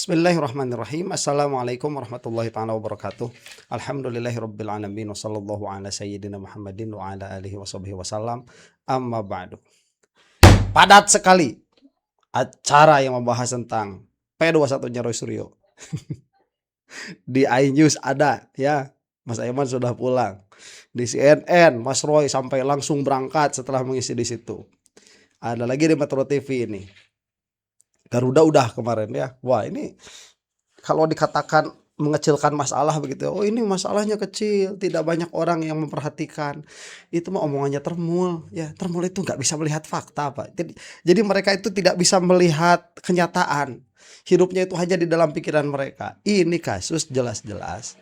Bismillahirrahmanirrahim. Assalamualaikum warahmatullahi ta'ala wabarakatuh. Alhamdulillahirabbil alamin wa sallallahu ala sayyidina Muhammadin wa ala alihi washabihi wasallam. Amma ba'du. Padat sekali acara yang membahas tentang P21-nya Roy Suryo. Di iNews ada ya, Mas Aiman sudah pulang. Di CNN Mas Roy sampai langsung berangkat setelah mengisi di situ. Ada lagi di Metro TV ini. Garuda udah kemarin ya. Wah, ini kalau dikatakan mengecilkan masalah begitu. Oh, ini masalahnya kecil, tidak banyak orang yang memperhatikan. Itu mah omongannya Termul ya. Termul itu nggak bisa melihat fakta, Pak. Jadi mereka itu tidak bisa melihat kenyataan. Hidupnya itu hanya di dalam pikiran mereka. Ini kasus jelas-jelas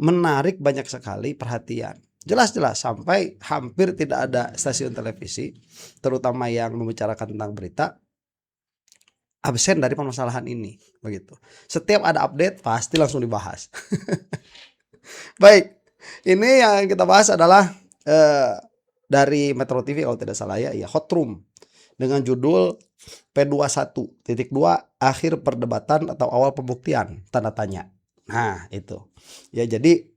menarik banyak sekali perhatian. Jelas-jelas sampai hampir tidak ada stasiun televisi, terutama yang membicarakan tentang berita, absen dari permasalahan ini begitu. Setiap ada update pasti langsung dibahas. Baik, ini yang kita bahas adalah dari Metro TV kalau tidak salah ya, Hot Room dengan judul P21.2 akhir perdebatan atau awal pembuktian tanda tanya. Nah, itu. Ya, jadi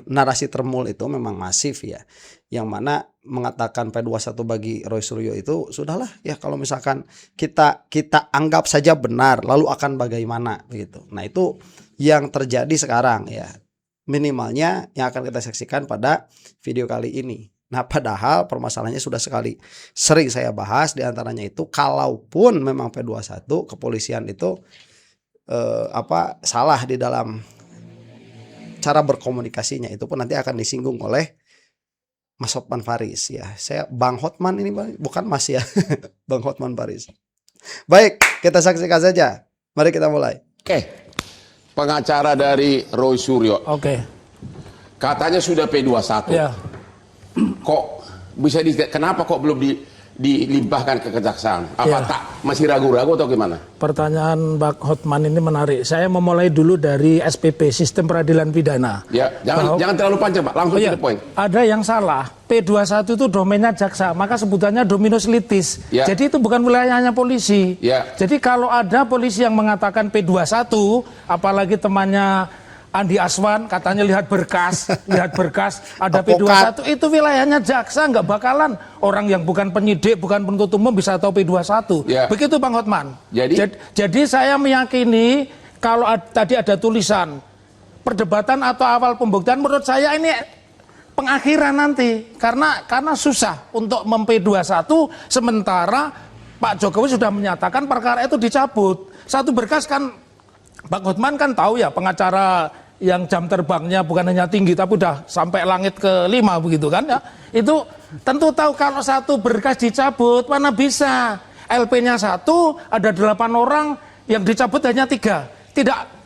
narasi Termul itu memang masif ya, yang mana mengatakan P21 bagi Roy Suryo itu sudahlah ya, kalau misalkan kita anggap saja benar, lalu akan bagaimana begitu. Nah, itu yang terjadi sekarang ya, minimalnya yang akan kita saksikan pada video kali ini. Nah, padahal permasalahannya sudah sering saya bahas, diantaranya itu kalaupun memang P21 kepolisian itu salah di dalam cara berkomunikasinya, itu pun nanti akan disinggung oleh Mas Hotman Paris ya. Saya Bang Hotman ini bukan Mas ya. Bang Hotman Paris. Baik, kita saksikan saja. Mari kita mulai. Oke. Pengacara dari Roy Suryo. Oke. Katanya sudah P21. Ya. Kok bisa kenapa kok belum dilimpahkan ke kejaksaan? Apa tak masih ragu-ragu atau gimana? Pertanyaan Bang Hotman ini menarik. Saya memulai dulu dari SPP, Sistem Peradilan Pidana. Ya, jangan terlalu panjang, Pak. Langsung to the point. Ada yang salah. P21 itu domainnya jaksa, maka sebutannya dominus litis. Ya. Jadi itu bukan wilayahnya polisi. Ya. Jadi kalau ada polisi yang mengatakan P21, apalagi temannya Andi Aswan katanya lihat berkas, ada P21, itu wilayahnya jaksa, nggak bakalan orang yang bukan penyidik, bukan penuntut umum bisa tahu P21. Ya. Begitu Bang Hotman. Jadi saya meyakini kalau tadi ada tulisan perdebatan atau awal pembuktian, menurut saya ini pengakhiran nanti, karena susah untuk mem-P21 sementara Pak Jokowi sudah menyatakan perkara itu dicabut. Satu berkas kan Bang Hotman kan tahu ya, pengacara yang jam terbangnya bukan hanya tinggi tapi udah sampai langit ke-5 begitu kan ya. Itu tentu tahu kalau satu berkas dicabut mana bisa. LP-nya 1, ada 8 orang, yang dicabut hanya 3.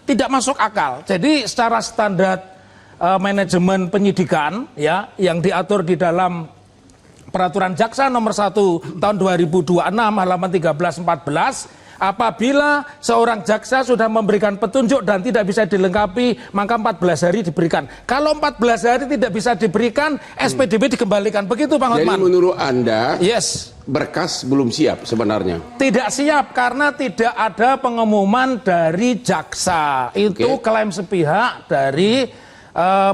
Tidak masuk akal. Jadi secara standar manajemen penyidikan ya, yang diatur di dalam Peraturan Jaksa nomor 1 tahun 2026 halaman 13-14, apabila seorang jaksa sudah memberikan petunjuk dan tidak bisa dilengkapi, maka 14 hari diberikan. Kalau 14 hari tidak bisa diberikan, SPDP dikembalikan. Begitu Bang Hotman. Jadi menurut Anda, yes, berkas belum siap sebenarnya? Tidak siap karena tidak ada pengumuman dari jaksa. Itu klaim sepihak dari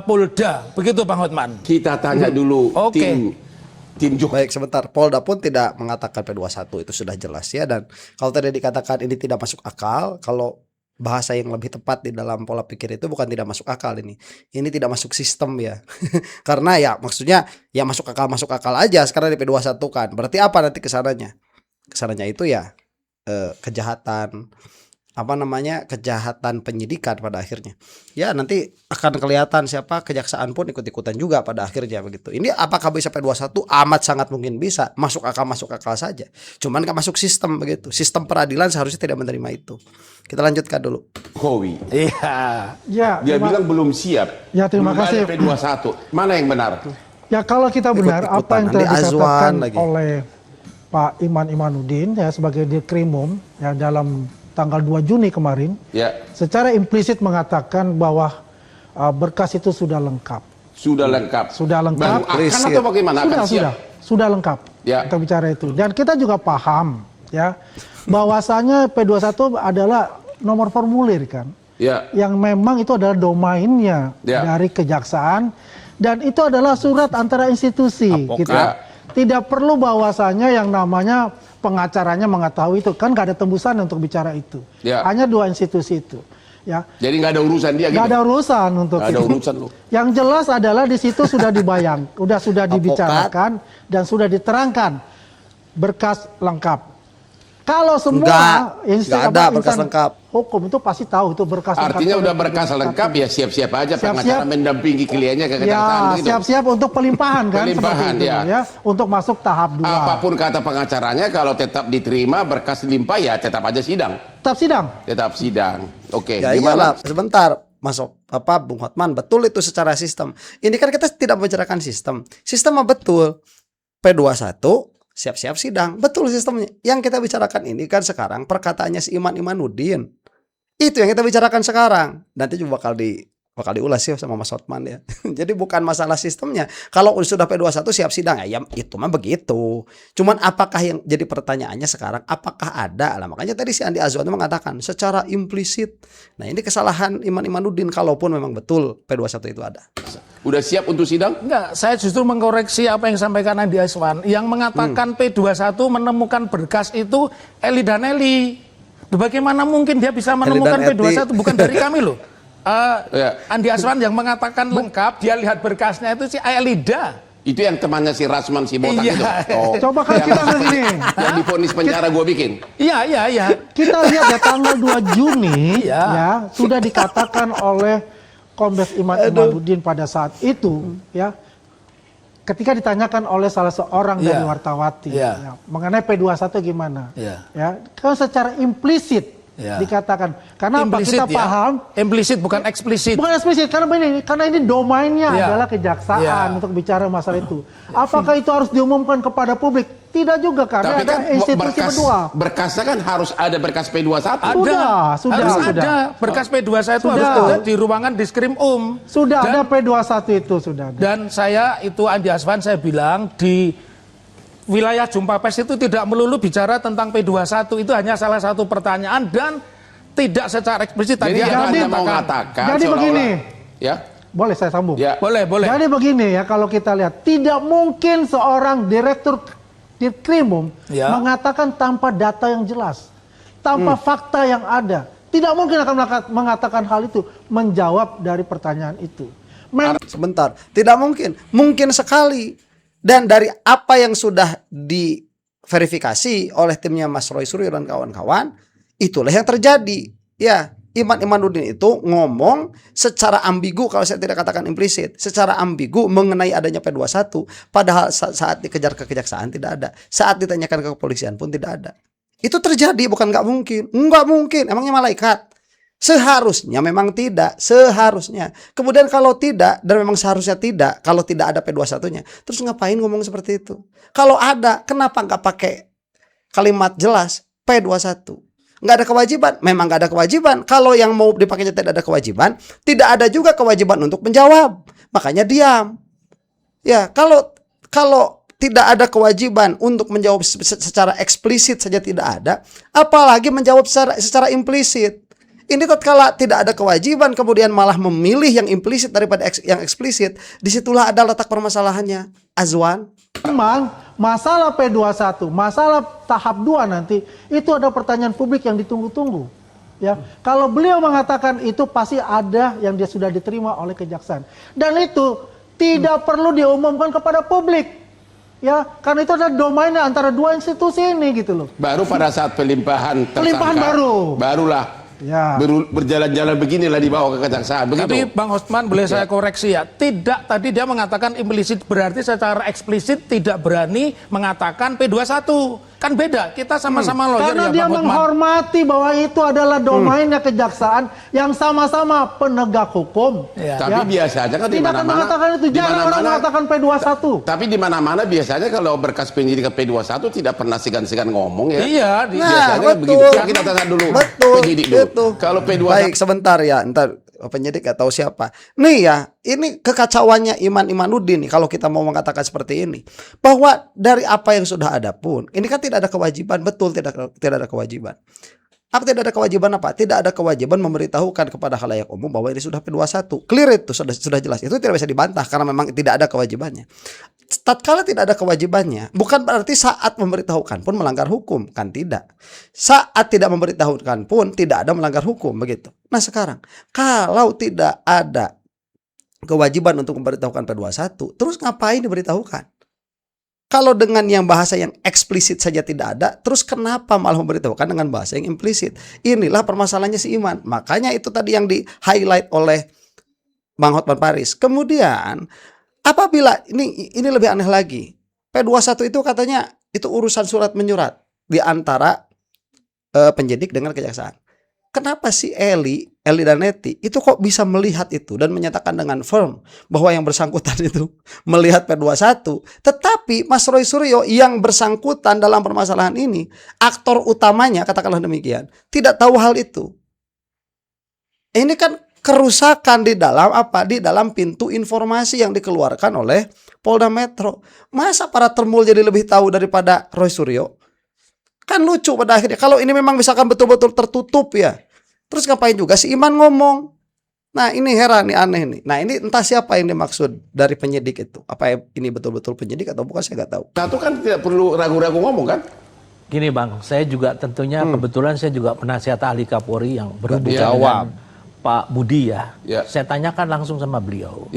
Polda. Begitu Bang Hotman. Kita tanya dulu tim Baik, sebentar. Polda pun tidak mengatakan P21, itu sudah jelas ya. Dan kalau tadi dikatakan ini tidak masuk akal, kalau bahasa yang lebih tepat di dalam pola pikir itu bukan tidak masuk akal ini tidak masuk sistem ya. Karena ya maksudnya ya masuk akal aja sekarang di P21 kan. Berarti apa nanti kesananya itu ya kejahatan kejahatan penyidikan pada akhirnya. Ya nanti akan kelihatan siapa, kejaksaan pun ikut-ikutan juga pada akhirnya begitu. Ini apakah bisa P21? Amat sangat mungkin bisa. Masuk akal saja. Cuman gak masuk sistem begitu. Sistem peradilan seharusnya tidak menerima itu. Kita lanjutkan dulu. Jokowi. Iya. Ya, Dia bilang belum siap. Ya, terima kasih. P21. Mana yang benar? Ya, kalau kita benar apa yang telah dikatakan oleh Pak Imanuddin ya sebagai Dirkrimum ya dalam tanggal 2 Juni kemarin, secara implisit mengatakan bahwa berkas itu sudah lengkap. Sudah lengkap. Baru akan atau bagaimana? Sudah lengkap. Ya. Kita bicara itu. Dan kita juga paham ya, bahwasanya P21 adalah nomor formulir kan, Ya. yang memang itu adalah domainnya dari kejaksaan, dan itu adalah surat antara institusi. Gitu. Tidak perlu bahwasanya yang namanya pengacaranya mengetahui itu, kan nggak ada tembusan untuk bicara itu. Hanya dua institusi itu. Ya. Jadi nggak ada urusan dia. Nggak gitu? ada urusan untuk nggak itu. ada urusan lu. Yang jelas adalah di situ sudah dibayang, sudah dibicarakan dan sudah diterangkan berkas lengkap. Kalau semua nggak ada berkas lengkap. Hukum itu pasti tahu itu berkas lengkap. Artinya udah berkas lengkap ya siap-siap aja pengacara mendampingi kliennya ke kejaksaan ya, begitu. Siap-siap untuk pelimpahan kan, Pelimpahan, seperti itu, ya, untuk masuk tahap 2. Apapun kata pengacaranya, kalau tetap diterima berkas limpah ya tetap aja sidang. Tetap sidang. Tetap sidang. Oke. Ya iyalah, sebentar. Masuk Bung Hotman, betul itu secara sistem. Ini kan kita tidak membicarakan sistem. Sistem betul. P21 siap-siap sidang, betul sistemnya. Yang kita bicarakan ini kan sekarang perkataannya si Imanuddin. Itu yang kita bicarakan sekarang. Nanti juga bakal diulas ya sama Mas Hotman ya. Jadi bukan masalah sistemnya. Kalau sudah P21 siap sidang ya itu mah begitu. Cuman apakah yang jadi pertanyaannya sekarang, apakah ada? Lah makanya tadi si Andi Azwan mengatakan secara implisit. Nah, ini kesalahan Imanuddin kalaupun memang betul P21 itu ada. Udah siap untuk sidang? Enggak, saya justru mengkoreksi apa yang disampaikan Andi Azwan yang mengatakan P21 menemukan berkas itu Eli dan Eli. Bagaimana mungkin dia bisa menemukan P21? Bukan dari kami loh. Andi Azwan yang mengatakan lengkap, dia lihat berkasnya itu si Elida. Itu yang temannya si Rasman si botak itu. Coba kan kita begini. Yang divonis penjara gue bikin. Iya. Kita lihat ya tanggal 2 Juni ya sudah dikatakan oleh Kombes Imanuddin pada saat itu ya, ketika ditanyakan oleh salah seorang dari wartawati ya, mengenai P21 gimana ya, kan secara implisit dikatakan, karena implisit, kita paham implisit bukan eksplisit, karena ini domainnya adalah kejaksaan untuk bicara masalah itu. Apakah itu harus diumumkan kepada publik? Tidak juga, karena ada institusi kedua. Berkasnya kan harus ada berkas P21. Sudah ada berkas P21 itu harus ada di ruangan Diskrim Sudah ada P21 itu sudah ada. Dan saya itu Andi Azwan saya bilang di wilayah jumpa pers itu tidak melulu bicara tentang P21, itu hanya salah satu pertanyaan dan tidak secara eksplisit. Jadi Anda mau mengatakan jadi begini, ya boleh saya sambung? Ya. Boleh. Jadi begini ya, kalau kita lihat tidak mungkin seorang direktur Ditkrimum mengatakan tanpa data yang jelas, tanpa fakta yang ada. Tidak mungkin akan mengatakan hal itu, menjawab dari pertanyaan itu. Sebentar, tidak mungkin. Mungkin sekali. Dan dari apa yang sudah diverifikasi oleh timnya Mas Roy Suryo dan kawan-kawan, itulah yang terjadi. Ya, Imanuddin itu ngomong secara ambigu, kalau saya tidak katakan implisit, secara ambigu mengenai adanya P21, padahal saat dikejar ke kejaksaan tidak ada, saat ditanyakan ke kepolisian pun tidak ada. Itu terjadi, bukan nggak mungkin. Nggak mungkin, emangnya malaikat? Seharusnya memang tidak, seharusnya. Kemudian kalau tidak, dan memang seharusnya tidak, kalau tidak ada P21-nya, terus ngapain ngomong seperti itu? Kalau ada, kenapa nggak pakai kalimat jelas P21? Nggak ada kewajiban, memang nggak ada kewajiban. Kalau yang mau dipakainya tidak ada kewajiban, tidak ada juga kewajiban untuk menjawab. Makanya diam. Ya, kalau tidak ada kewajiban untuk menjawab secara eksplisit saja tidak ada, apalagi menjawab secara implisit. Ini tatkala tidak ada kewajiban kemudian malah memilih yang implisit daripada yang eksplisit, disitulah ada letak permasalahannya. Azwan. Memang masalah P21, masalah tahap 2 nanti itu ada pertanyaan publik yang ditunggu-tunggu. Ya, kalau beliau mengatakan itu pasti ada yang dia sudah diterima oleh kejaksaan. Dan itu tidak perlu diumumkan kepada publik. Ya, karena itu adalah domainnya antara dua institusi ini gitu loh. Baru pada saat pelimpahan tersangka, barulah berjalan-jalan beginilah dibawa ke kejaksaan. Begitu. Tapi Bang Hotman boleh saya koreksi ya. Tidak, tadi dia mengatakan implisit, berarti secara eksplisit tidak berani mengatakan P21. Kan beda, kita sama-sama lawyer karena ya dia Bang Hotman. menghormati bahwa itu adalah domainnya kejaksaan yang sama-sama penegak hukum. Tapi biasanya kan di tidak akan mana-mana mengatakan itu, jangan orang mengatakan P21. Tapi di mana-mana biasanya kalau berkas penyidikan P21 tidak pernah segan-segan ngomong ya. Iya, biasanya betul. begitu. Kita tanya dulu Betul. penyidik dulu. Kalau P21 baik, sebentar ya, ntar penyidik nggak tahu siapa. Nih ya, ini kekacauannya Iman Imanuddin nih kalau kita mau mengatakan seperti ini. Bahwa dari apa yang sudah ada pun, ini kan tidak ada kewajiban, betul tidak ada kewajiban. Apa tidak ada kewajiban apa? Tidak ada kewajiban memberitahukan kepada khalayak umum bahwa ini sudah P21. Clear itu sudah jelas. Itu tidak bisa dibantah karena memang tidak ada kewajibannya. Tatkala tidak ada kewajibannya, bukan berarti saat memberitahukan pun melanggar hukum, kan tidak. Saat tidak memberitahukan pun tidak ada melanggar hukum, begitu. Nah sekarang, kalau tidak ada kewajiban untuk memberitahukan P21, terus ngapain diberitahukan? Kalau dengan yang bahasa yang eksplisit saja tidak ada, terus kenapa malah memberitahukan dengan bahasa yang implisit? Inilah permasalahannya si Iman. Makanya itu tadi yang di-highlight oleh Bang Hotman Paris. Kemudian, apabila ini lebih aneh lagi. P21 itu katanya itu urusan surat menyurat di antara penyidik dengan kejaksaan. Kenapa si Eli dan Neti itu kok bisa melihat itu dan menyatakan dengan firm bahwa yang bersangkutan itu melihat P21, tetapi Mas Roy Suryo yang bersangkutan dalam permasalahan ini, aktor utamanya katakanlah demikian, tidak tahu hal itu. Ini kan kerusakan di dalam apa? Di dalam pintu informasi yang dikeluarkan oleh Polda Metro. Masa para termul jadi lebih tahu daripada Roy Suryo? Kan lucu pada akhirnya. Kalau ini memang misalkan betul-betul tertutup ya, terus ngapain juga si Iman ngomong? Nah ini heran nih, aneh nih. Nah ini entah siapa yang dimaksud dari penyidik itu. Apa ini betul-betul penyidik atau bukan, saya nggak tahu. Nah itu kan tidak perlu ragu-ragu ngomong kan? Gini Bang, saya juga tentunya kebetulan saya juga penasihat ahli Kapolri yang berhubungan dengan Pak Budi ya. Saya tanyakan langsung sama beliau.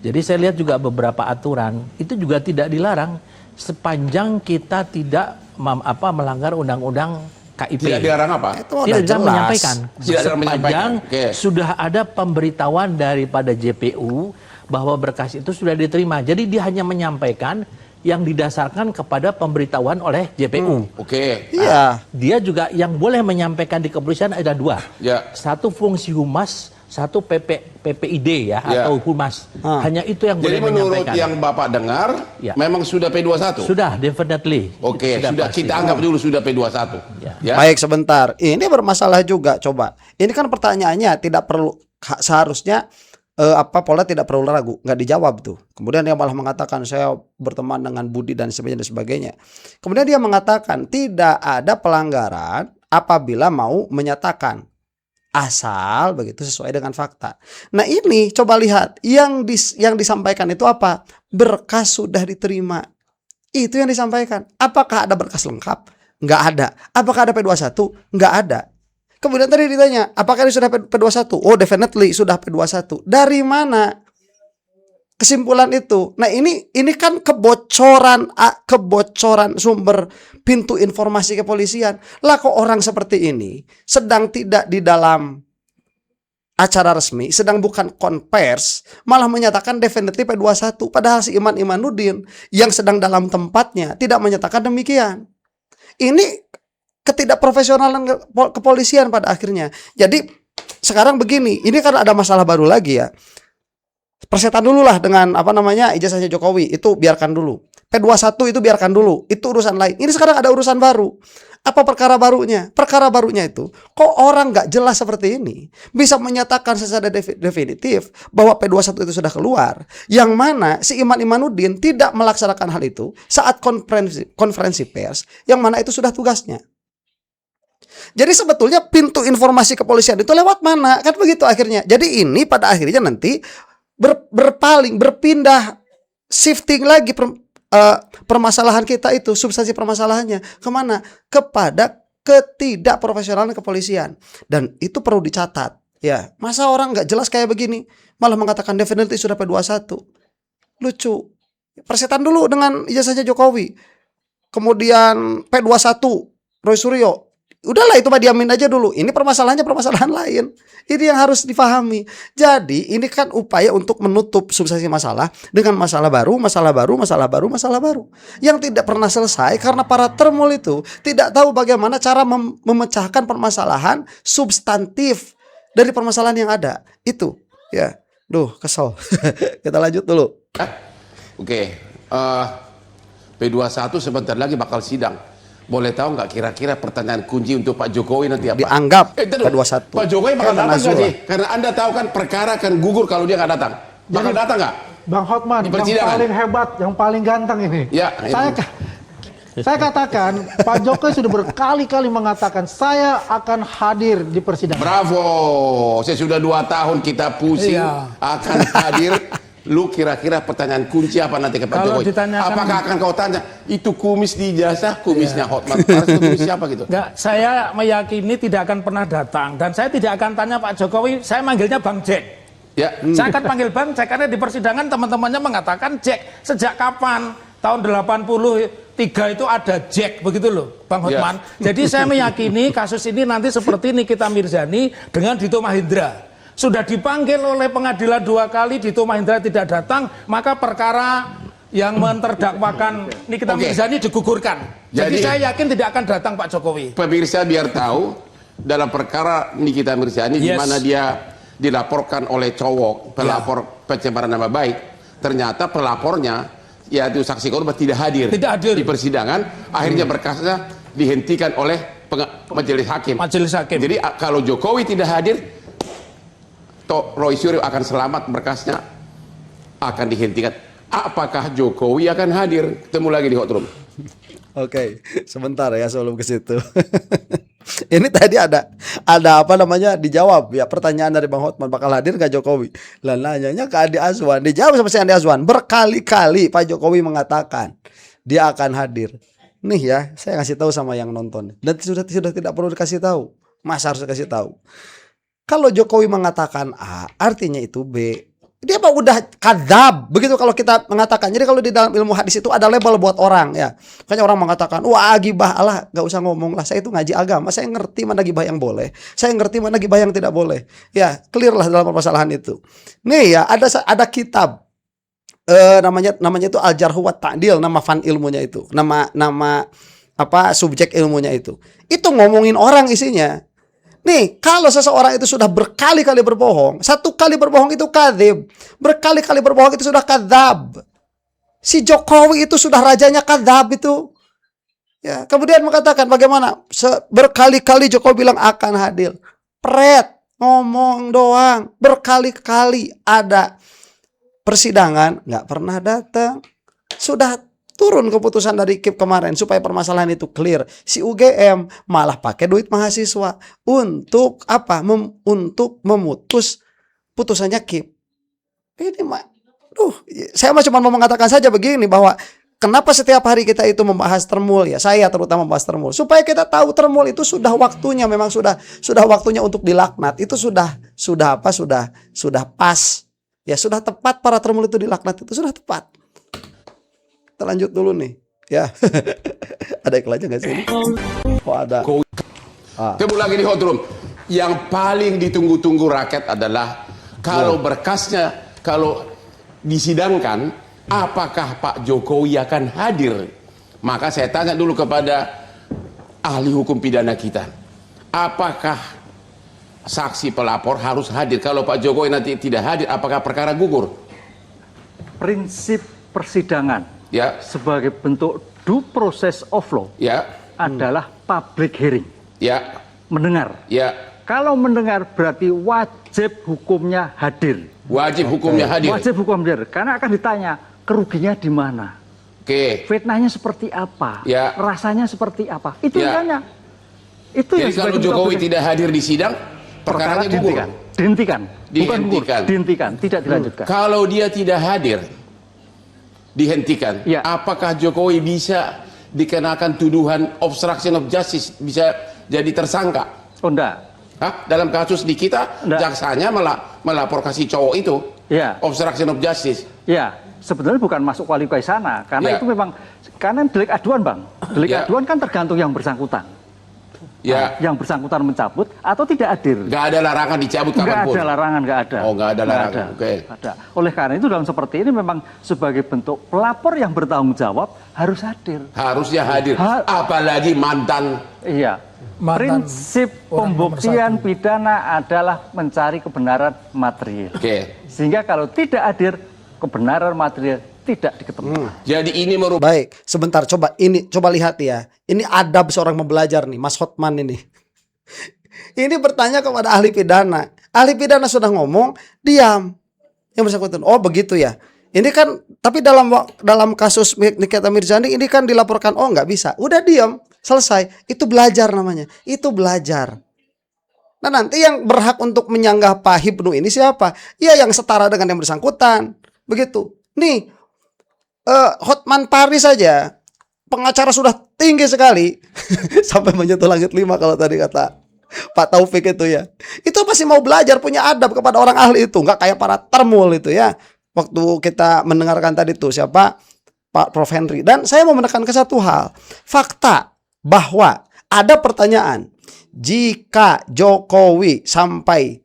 Jadi saya lihat juga beberapa aturan itu juga tidak dilarang sepanjang kita tidak melanggar undang-undang KIP. Tidak dilarang apa? Tidak dilarang menyampaikan. Sepanjang Okay. sudah ada pemberitahuan daripada JPU bahwa berkas itu sudah diterima. Jadi dia hanya menyampaikan yang didasarkan kepada pemberitahuan oleh JPU. Oke. Iya. Dia juga yang boleh menyampaikan di kepolisian ada dua. Satu fungsi humas, satu PPID ya atau humas. Hanya itu yang boleh menyampaikan. Jadi menurut yang Bapak dengar, memang sudah P21? Sudah, definitely. Oke, sudah kita anggap dulu sudah P21. Ya. Baik, sebentar. Ini bermasalah juga, coba. Ini kan pertanyaannya tidak perlu, seharusnya Polda tidak perlu ragu, nggak dijawab tuh. Kemudian dia malah mengatakan saya berteman dengan Budi dan sebagainya. Kemudian dia mengatakan tidak ada pelanggaran apabila mau menyatakan. Asal begitu sesuai dengan fakta. Nah ini coba lihat yang disampaikan itu apa? Berkas sudah diterima. Itu yang disampaikan. Apakah ada berkas lengkap? Nggak ada. Apakah ada P21? Nggak ada. Kemudian tadi ditanya, apakah ini sudah P21? Oh definitely sudah P21. Dari mana kesimpulan itu? Nah ini kan kebocoran sumber pintu informasi kepolisian. Lah kok orang seperti ini sedang tidak di dalam acara resmi, sedang bukan konvers, malah menyatakan definitely P21. Padahal si Iman Imanuddin yang sedang dalam tempatnya tidak menyatakan demikian. Ini ketidakprofesionalan kepolisian pada akhirnya. Jadi sekarang begini, ini kan ada masalah baru lagi ya. Persetan dulu lah dengan ijazahnya Jokowi, itu biarkan dulu. P21 itu biarkan dulu, itu urusan lain. Ini sekarang ada urusan baru. Apa perkara barunya? Perkara barunya itu, kok orang nggak jelas seperti ini bisa menyatakan secara definitif bahwa P21 itu sudah keluar, yang mana si Iman Imanuddin tidak melaksanakan hal itu saat konferensi pers, yang mana itu sudah tugasnya. Jadi sebetulnya pintu informasi kepolisian itu lewat mana? Kan begitu akhirnya. Jadi ini pada akhirnya nanti berpindah, shifting lagi permasalahan kita itu, substansi permasalahannya kemana? Kepada ketidakprofesionalan kepolisian. Dan itu perlu dicatat ya. Masa orang nggak jelas kayak begini malah mengatakan definitely sudah P21? Lucu. Persetan dulu dengan ijazahnya Jokowi, kemudian P21 Roy Suryo. Udahlah itu mah diamin aja dulu. Ini permasalahannya permasalahan lain. Ini yang harus difahami. Jadi ini kan upaya untuk menutup substansi masalah dengan masalah baru yang tidak pernah selesai karena para termul itu tidak tahu bagaimana cara memecahkan permasalahan substantif dari permasalahan yang ada. Itu ya. Duh, kesel. Kita lanjut dulu. Oke. P21 sebentar lagi bakal sidang. Boleh tahu nggak kira-kira pertanyaan kunci untuk Pak Jokowi nanti apa? Dianggap P21. Pak Jokowi bakal datang nggak sih? Karena Anda tahu kan perkara akan gugur kalau dia nggak datang. Bakal datang nggak? Bang Hotman, yang paling hebat, yang paling ganteng ini. Ya, saya katakan, Pak Jokowi sudah berkali-kali mengatakan, saya akan hadir di persidangan. Bravo, saya sudah 2 tahun kita pusing akan hadir. Lu kira-kira pertanyaan kunci apa nanti ke Pak Jokowi? Apakah akan kau tanya, itu kumis di ijazah, kumisnya Hotman Paris, itu kumis siapa gitu? Enggak, saya meyakini tidak akan pernah datang. Dan saya tidak akan tanya Pak Jokowi, saya manggilnya Bang Jack. Ya. Saya akan panggil Bang Jack karena di persidangan teman-temannya mengatakan Jack. Sejak kapan? Tahun 83 itu ada Jack, begitu loh Bang Hotman. Jadi saya meyakini kasus ini nanti seperti Nikita Mirzani dengan Dito Mahendra. Sudah dipanggil oleh pengadilan 2 kali, Dito Mahendra tidak datang, maka perkara yang menterdakwakan Nikita Mirzani digugurkan. Jadi saya yakin tidak akan datang Pak Jokowi. Pemirsa biar tahu, dalam perkara Nikita Mirzani di mana dia dilaporkan oleh cowok, pelapor pencemaran nama baik, ternyata pelapornya, yaitu saksi korban tidak hadir di persidangan, akhirnya berkasnya dihentikan oleh majelis hakim. Jadi kalau Jokowi tidak hadir, Roy Suryo akan selamat, berkasnya akan dihentikan. Apakah Jokowi akan hadir? Ketemu lagi di Hot Room. Oke, sebentar ya sebelum ke situ. Ini tadi ada apa namanya dijawab ya, pertanyaan dari Bang Hotman, bakal hadir nggak Jokowi? Lah nanyanya ke Andi Azwan, dijawab sama si Andi Azwan. Berkali-kali Pak Jokowi mengatakan dia akan hadir. Nih ya, saya kasih tahu sama yang nonton. Dan sudah tidak perlu dikasih tahu. Masa harus dikasih tahu? Kalau Jokowi mengatakan A, artinya itu B. Dia mah udah kadzab. Begitu kalau kita mengatakan. Jadi kalau di dalam ilmu hadis itu ada label buat orang ya. Makanya orang mengatakan, wah gibah, Allah gak usah ngomong lah. Saya itu ngaji agama, saya ngerti mana gibah yang boleh, saya ngerti mana gibah yang tidak boleh. Ya, clear lah dalam permasalahan itu. Nih ya, ada kitab namanya itu Al-Jarh wa Ta'dil, nama fan ilmunya itu. Nama apa subjek ilmunya itu. Itu ngomongin orang isinya. Nih, kalau seseorang itu sudah berkali-kali berbohong, 1 kali berbohong itu kadzib, berkali-kali berbohong itu sudah kadzab. Si Jokowi itu sudah rajanya kadzab itu. Ya, kemudian mengatakan bagaimana? Berkali-kali Jokowi bilang akan hadir. Pret, ngomong doang. Berkali-kali ada persidangan, nggak pernah datang. Sudah turun keputusan dari KIP kemarin supaya permasalahan itu clear. Si UGM malah pakai duit mahasiswa untuk apa? Untuk memutus putusannya KIP. Ini mah, saya cuma mau mengatakan saja begini bahwa kenapa setiap hari kita itu membahas termul ya, saya terutama membahas termul supaya kita tahu termul itu sudah waktunya, memang sudah waktunya untuk dilaknat. Itu sudah pas. Ya sudah tepat para termul itu dilaknat, itu sudah tepat. Kita lanjut dulu nih ya. Ada iklannya nggak sih? Oh ada. Ketemu lagi di Hot Room. Yang paling ditunggu-tunggu rakyat adalah kalau berkasnya, kalau disidangkan, apakah Pak Jokowi akan hadir? Maka saya tanya dulu kepada ahli hukum pidana kita, apakah saksi pelapor harus hadir? Kalau Pak Jokowi nanti tidak hadir, apakah perkara gugur? Prinsip persidangan sebagai bentuk due process of law adalah public hearing, mendengar. Kalau mendengar berarti wajib hukumnya hadir. Wajib hukumnya hadir. Wajib hukum hadir, karena akan ditanya kerugiannya di mana, fitnahnya seperti apa, rasanya seperti apa. Itu ditanya. Itu jadi kalau Jokowi tidak hadir di sidang, perkaranya gugur. Dihentikan. Bukan gugur, dihentikan, tidak dilanjutkan. Kalau dia tidak hadir, dihentikan. Apakah Jokowi bisa dikenakan tuduhan obstruction of justice, bisa jadi tersangka? Oh enggak. Dalam kasus di kita, jaksanya melapor kasih cowok itu, obstruction of justice. Ya, sebenarnya bukan masuk kualifikasi sana, karena itu memang karena delik aduan, Bang. Delik aduan kan tergantung yang bersangkutan. Yang bersangkutan mencabut atau tidak hadir. Nggak ada larangan dicabut kapanpun. Nggak ada larangan, nggak ada. Oh, nggak ada larangan. Ada. Oleh karena itu dalam seperti ini memang sebagai bentuk pelapor yang bertanggung jawab harus hadir. Harusnya hadir. Apalagi mantan. Prinsip pembuktian pidana adalah mencari kebenaran material. Sehingga kalau tidak hadir, kebenaran material tidak diketemukan. Jadi ini merupakan. Baik, sebentar, coba lihat ya. Ini adab seorang mempelajar nih, Mas Hotman ini. Ini bertanya kepada ahli pidana. Ahli pidana sudah ngomong, diam. Yang bersangkutan, oh begitu ya. Ini kan, tapi dalam kasus Nikita Mirzani ini kan dilaporkan, oh nggak bisa. Udah diam, selesai. Itu belajar namanya. Itu belajar. Nah nanti yang berhak untuk menyanggah Pak Hibnu ini siapa? Ya yang setara dengan yang bersangkutan. Begitu. Nih, Hotman Paris saja, pengacara sudah tinggi sekali. Sampai menyentuh langit 5 kalau tadi kata Pak Taufik itu ya. Itu pasti mau belajar, punya adab kepada orang ahli itu. Nggak kayak para termul itu ya. Waktu kita mendengarkan tadi tuh siapa? Pak Prof. Henry. Dan saya mau menekankan satu hal. Fakta bahwa ada pertanyaan. Jika Jokowi sampai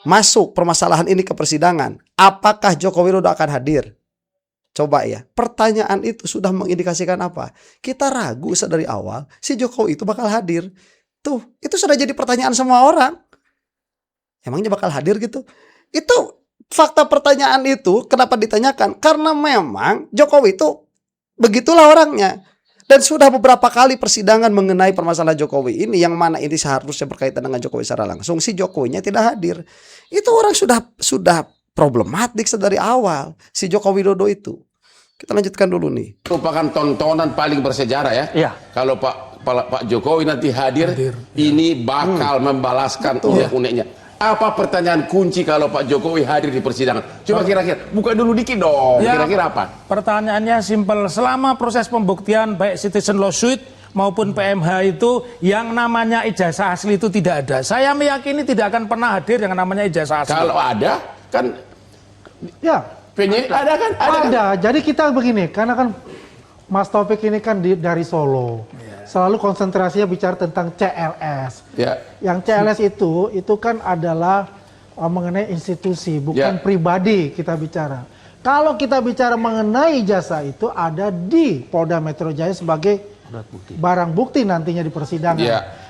masuk permasalahan ini ke persidangan, apakah Jokowi Widodo akan hadir? Coba ya. Pertanyaan itu sudah mengindikasikan apa? Kita ragu dari awal si Jokowi itu bakal hadir. Tuh, itu sudah jadi pertanyaan semua orang. Emangnya bakal hadir gitu? Itu fakta pertanyaan itu kenapa ditanyakan? Karena memang Jokowi itu begitulah orangnya. Dan sudah beberapa kali persidangan mengenai permasalahan Jokowi ini, yang mana ini seharusnya berkaitan dengan Jokowi secara langsung, si Jokowinya tidak hadir. Itu orang sudah problematik dari awal si Jokowi Widodo itu. Kita lanjutkan dulu nih. Merupakan tontonan paling bersejarah ya. Iya. Kalau Pak Jokowi nanti hadir. Ini bakal membalaskan unek-uneknya. Apa pertanyaan kunci kalau Pak Jokowi hadir di persidangan? Coba kira-kira, buka dulu dikit dong. Ya, kira-kira apa? Pertanyaannya simpel. Selama proses pembuktian baik citizen lawsuit maupun PMH itu, yang namanya ijazah asli itu tidak ada. Saya meyakini tidak akan pernah hadir yang namanya ijazah asli. Kalau ada, kan Ya, penyidik ada kan? ada. Jadi kita begini, karena kan Mas Taufik ini kan dari Solo. Selalu konsentrasinya bicara tentang CLS. Yang CLS itu kan adalah mengenai institusi, bukan pribadi kita bicara. Kalau kita bicara mengenai jasa itu ada di Polda Metro Jaya sebagai barang bukti nantinya di persidangan.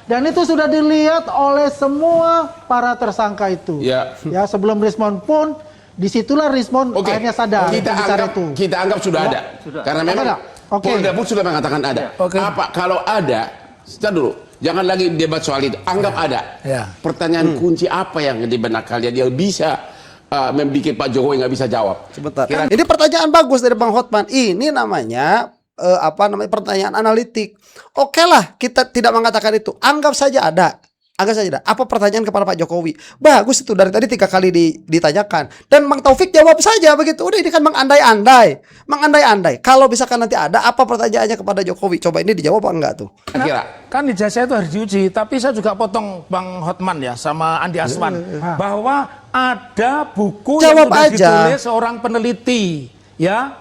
Dan itu sudah dilihat oleh semua para tersangka itu. Ya, sebelum Rismon pun disitulah Rismon akhirnya sadar. Kita anggap sudah ada. Karena memang Polda pun sudah mengatakan ada. Apa kalau ada? Sebentar dulu. Jangan lagi debat soal itu. Anggap ada. Pertanyaan kunci apa yang di benak kalian yang bisa membuat Pak Jokowi nggak bisa jawab? Sebentar. Ini pertanyaan bagus dari Bang Hotman. Ini namanya pertanyaan analitik. Oke lah, kita tidak mengatakan itu. Anggap saja ada. Agak saja. Apa pertanyaan kepada Pak Jokowi? Bagus itu, dari tadi 3 kali ditanyakan. Dan Bang Taufik jawab saja begitu. Udah, ini kan mengandai-andai. Mengandai-andai. Kalau misalkan nanti ada, apa pertanyaannya kepada Jokowi? Coba ini dijawab apa enggak tuh? Kan ijazah itu harus diuji. Tapi saya juga potong Bang Hotman ya sama Andi Aswan. Bahwa ada buku jawab yang sudah ditulis seorang peneliti. Ya.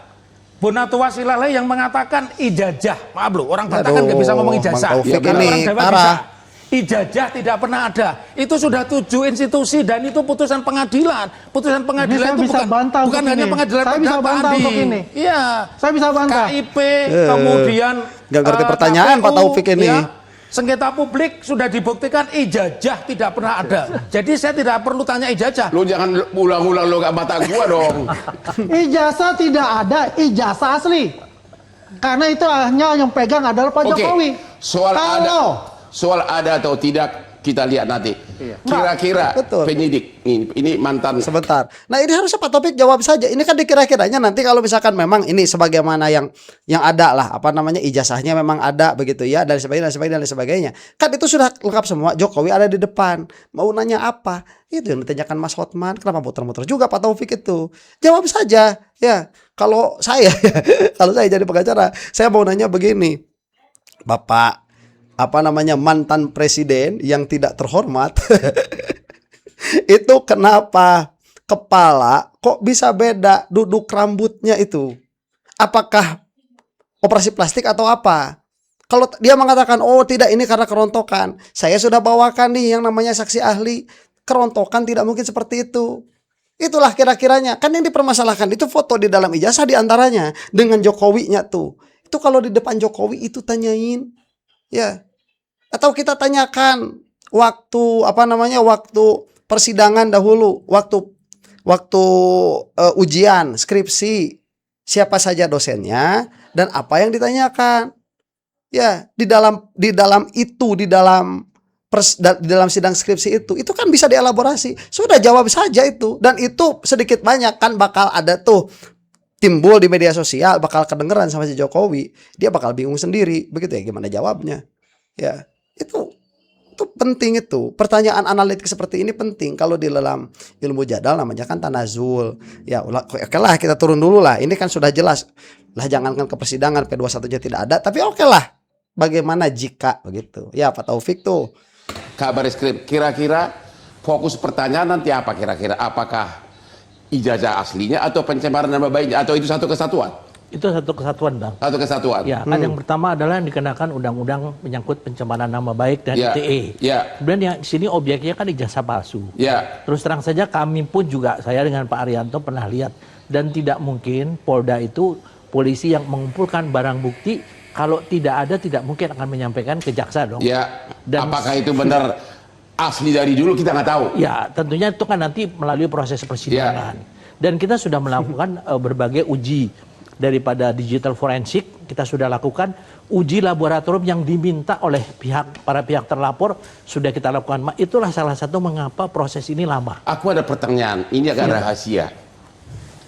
Bonatua Silale yang mengatakan ijazah. Maaf loh, orang Batak kan nggak bisa ngomong ijazah. Bang Taufik ini orang Jawa bisa. Ijazah tidak pernah ada. Itu sudah 7 institusi dan itu putusan pengadilan. Putusan pengadilan itu bukan hanya pengadilan perdata ini. Iya. Saya bisa bantah. KIP, kemudian nggak ngerti pertanyaan KPU, Pak Taufik ini. Ya, sengketa publik sudah dibuktikan ijazah tidak pernah ada. Jadi saya tidak perlu tanya ijazah. Lu jangan ulang-ulang lo gak mata gua dong. Ijazah tidak ada, ijazah asli. Karena itu hanya yang pegang adalah Pak Jokowi. Soal ada atau tidak kita lihat nanti. Kira-kira penyidik ini mantan. Sebentar. Nah ini harusnya Pak Taufik jawab saja. Ini kan dikira-kiranya nanti kalau misalkan memang ini sebagaimana yang ada lah, apa namanya, ijazahnya memang ada begitu ya, dan sebagainya. Kan itu sudah lengkap semua. Jokowi ada di depan. Mau nanya apa? Itu yang ditanyakan Mas Hotman. Kenapa muter-muter juga Pak Taufik itu? Jawab saja. Ya, kalau saya jadi pengacara, saya mau nanya begini. Bapak mantan presiden yang tidak terhormat itu kenapa kepala kok bisa beda duduk rambutnya itu? Apakah operasi plastik atau apa? Kalau dia mengatakan oh tidak, ini karena kerontokan, saya sudah bawakan nih yang namanya saksi ahli. Kerontokan tidak mungkin seperti itu. Itulah kira-kiranya. Kan yang dipermasalahkan itu foto di dalam ijazah diantaranya dengan Jokowinya tuh. Itu kalau di depan Jokowi itu tanyain ya. Atau kita tanyakan waktu waktu persidangan dahulu, waktu ujian skripsi, siapa saja dosennya dan apa yang ditanyakan. Ya, di dalam sidang skripsi itu kan bisa dielaborasi. Sudah jawab saja itu, dan itu sedikit banyak kan bakal ada tuh timbul di media sosial, bakal kedengeran sama si Jokowi, dia bakal bingung sendiri, begitu ya, gimana jawabnya. Ya, itu penting itu. Pertanyaan analitik seperti ini penting. Kalau di dalam ilmu jadal namanya kan tanazul. Ya, oke lah kita turun dulu lah. Ini kan sudah jelas. Lah jangankan ke persidangan P21-nya tidak ada, tapi oke lah. Bagaimana jika begitu? Ya, Pak Taufik tuh. Kabar Eskrim, kira-kira fokus pertanyaan nanti apa kira-kira? Apakah ijazah aslinya atau pencemaran nama baiknya, atau itu satu kesatuan? Itu satu kesatuan, Bang. Satu kesatuan. Ya, kan yang pertama adalah yang dikenakan undang-undang menyangkut pencemaran nama baik dan ITE. Kemudian yang di sini objeknya kan ijazah palsu. Terus terang saja kami pun juga, saya dengan Pak Arianto pernah lihat, dan tidak mungkin Polda itu polisi yang mengumpulkan barang bukti, kalau tidak ada tidak mungkin akan menyampaikan ke jaksa dong. Dan apakah itu benar asli dari dulu kita nggak tahu. Ya, tentunya itu kan nanti melalui proses persidangan. Dan kita sudah melakukan berbagai uji daripada digital forensik, kita sudah lakukan uji laboratorium yang diminta oleh para pihak terlapor, sudah kita lakukan. Itulah salah satu mengapa proses ini lama. Aku ada pertanyaan, ini agak rahasia.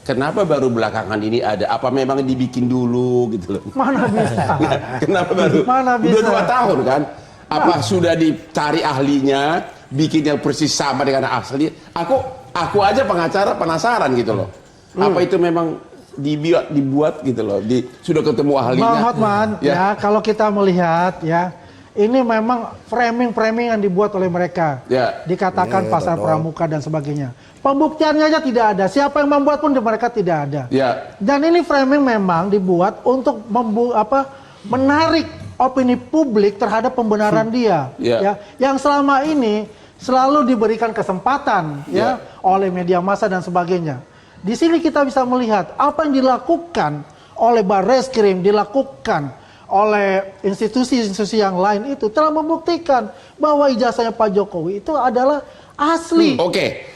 Kenapa baru belakangan ini ada? Apa memang dibikin dulu gitu loh? Mana bisa? Kenapa baru? Mana bisa? Udah 2 tahun kan? Apa sudah dicari ahlinya, bikin yang persis sama dengan asli? Aku aja pengacara penasaran gitu loh. Apa itu memang dibuat gitu loh? Sudah ketemu ahlinya? Bang Hotman, ya kalau kita melihat ya, ini memang framing yang dibuat oleh mereka. Dikatakan pasar pramuka dan sebagainya. Pembuktiannya aja tidak ada. Siapa yang membuat pun mereka tidak ada. Dan ini framing memang dibuat untuk menarik opini publik terhadap pembenaran dia, ya, yang selama ini selalu diberikan kesempatan oleh media massa dan sebagainya. Di sini kita bisa melihat apa yang dilakukan oleh Barreskrim, dilakukan oleh institusi-institusi yang lain itu telah membuktikan bahwa ijazahnya Pak Jokowi itu adalah asli.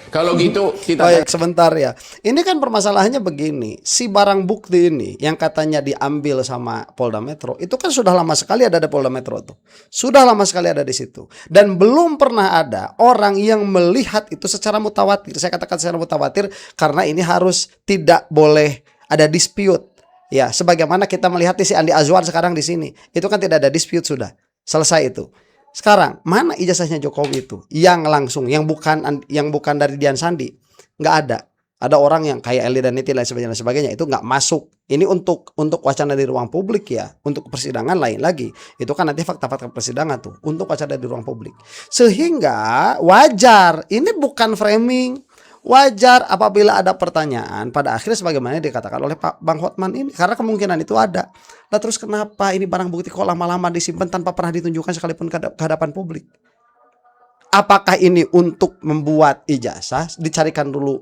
Kalau gitu kita baik sebentar ya. Ini kan permasalahannya begini, si barang bukti ini yang katanya diambil sama Polda Metro itu kan sudah lama sekali ada di Polda Metro tuh. Sudah lama sekali ada di situ. Dan belum pernah ada orang yang melihat itu secara mutawatir. Saya katakan secara mutawatir karena ini harus tidak boleh ada dispute. Ya, sebagaimana kita melihat si Andi Azwar sekarang di sini. Itu kan tidak ada dispute sudah. Selesai itu. Sekarang mana ijazahnya Jokowi itu yang langsung, yang bukan dari Dian Sandi, nggak ada. Ada orang yang kayak Eli dan Niti dan sebagainya itu nggak masuk. Ini untuk wacana di ruang publik ya, untuk persidangan lain lagi. Itu kan nanti fakta-fakta persidangan tuh untuk wacana di ruang publik. Sehingga wajar, ini bukan framing. Wajar apabila ada pertanyaan pada akhirnya sebagaimana dikatakan oleh Pak Bang Hotman ini, karena kemungkinan itu ada. Nah terus kenapa ini barang bukti kok lama-lama disimpan tanpa pernah ditunjukkan sekalipun ke hadapan publik? Apakah ini untuk membuat ijazah dicarikan dulu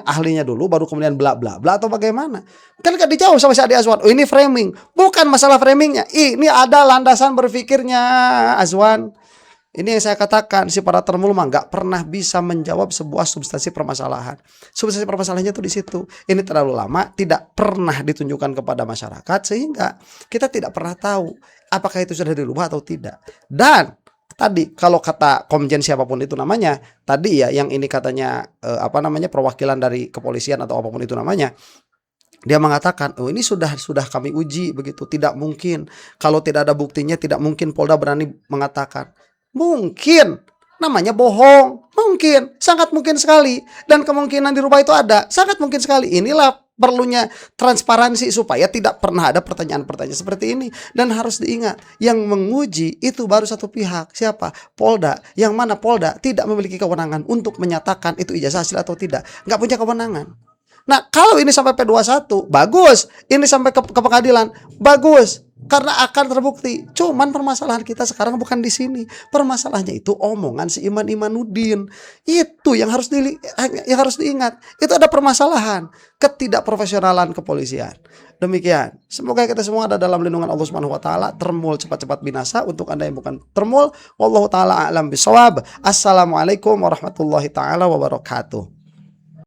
ahlinya dulu baru kemudian bla bla bla atau bagaimana? Kan gak dijawab sama si Adi Azwan. Oh ini framing, bukan masalah framingnya. Ini ada landasan berpikirnya Azwan. Ini yang saya katakan, si para termul mah nggak pernah bisa menjawab sebuah substansi permasalahan. Substansi permasalahannya tuh di situ. Ini terlalu lama, tidak pernah ditunjukkan kepada masyarakat sehingga kita tidak pernah tahu apakah itu sudah dirubah atau tidak. Dan tadi kalau kata komjen siapapun itu namanya, tadi ya yang ini katanya perwakilan dari kepolisian atau apapun itu namanya. Dia mengatakan, oh ini sudah kami uji begitu, tidak mungkin kalau tidak ada buktinya, tidak mungkin Polda berani mengatakan. Mungkin, namanya bohong, mungkin, sangat mungkin sekali. Dan kemungkinan dirubah itu ada, sangat mungkin sekali. Inilah perlunya transparansi supaya tidak pernah ada pertanyaan-pertanyaan seperti ini. Dan harus diingat, yang menguji itu baru satu pihak. Siapa? Polda. Yang mana Polda tidak memiliki kewenangan untuk menyatakan itu ijazah asli atau tidak. Nggak punya kewenangan. Nah kalau ini sampai P21, bagus. Ini sampai ke pengadilan, bagus. Karena akan terbukti. Cuman permasalahan kita sekarang bukan di sini. Permasalahannya itu omongan si Iman Imanuddin. Itu yang harus diingat. Itu ada permasalahan ketidakprofesionalan kepolisian. Demikian. Semoga kita semua ada dalam lindungan Allah Subhanahu wa taala. Termul cepat-cepat binasa. Untuk Anda yang bukan termul, wallahu taala a'lam bishawab. Assalamualaikum warahmatullahi taala wabarakatuh.